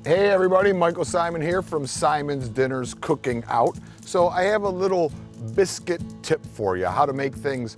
Hey everybody, Michael Symon here from Symons Dinners Cooking Out. So I have a little biscuit tip for you, how to make things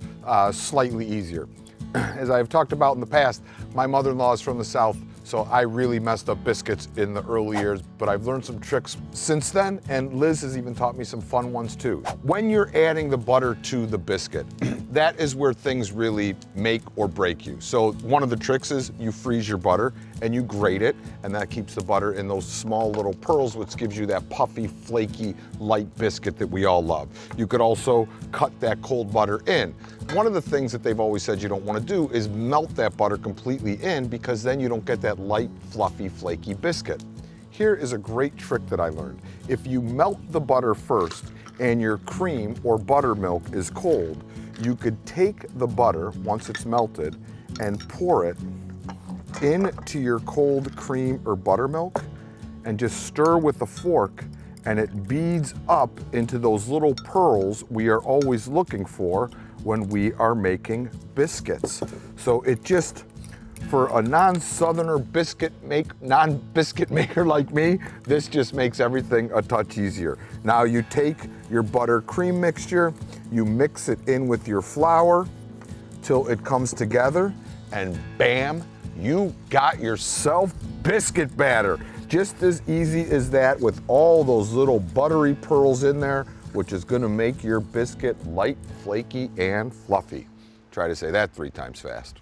slightly easier. As I've talked about in the past, my mother-in-law is from the South, so I really messed up biscuits in the early years, but I've learned some tricks since then, and Liz has even taught me some fun ones too. When you're adding the butter to the biscuit, that is where things really make or break you. So one of the tricks is you freeze your butter and you grate it, and that keeps the butter in those small little pearls, which gives you that puffy, flaky, light biscuit that we all love. You could also cut that cold butter in. One of the things that they've always said you don't want to do is melt that butter completely in, because then you don't get that light, fluffy, flaky biscuit. Here is a great trick that I learned. If you melt the butter first and your cream or buttermilk is cold, you could take the butter, once it's melted, and pour it into your cold cream or buttermilk and just stir with a fork, and it beads up into those little pearls we are always looking for when we are making biscuits. So it just, for a non-southerner non-biscuit maker like me, this just makes everything a touch easier. Now you take your butter cream mixture, you mix it in with your flour till it comes together, and bam, you got yourself biscuit batter. Just as easy as that, with all those little buttery pearls in there, which is gonna make your biscuit light, flaky, and fluffy. Try to say that 3 times fast.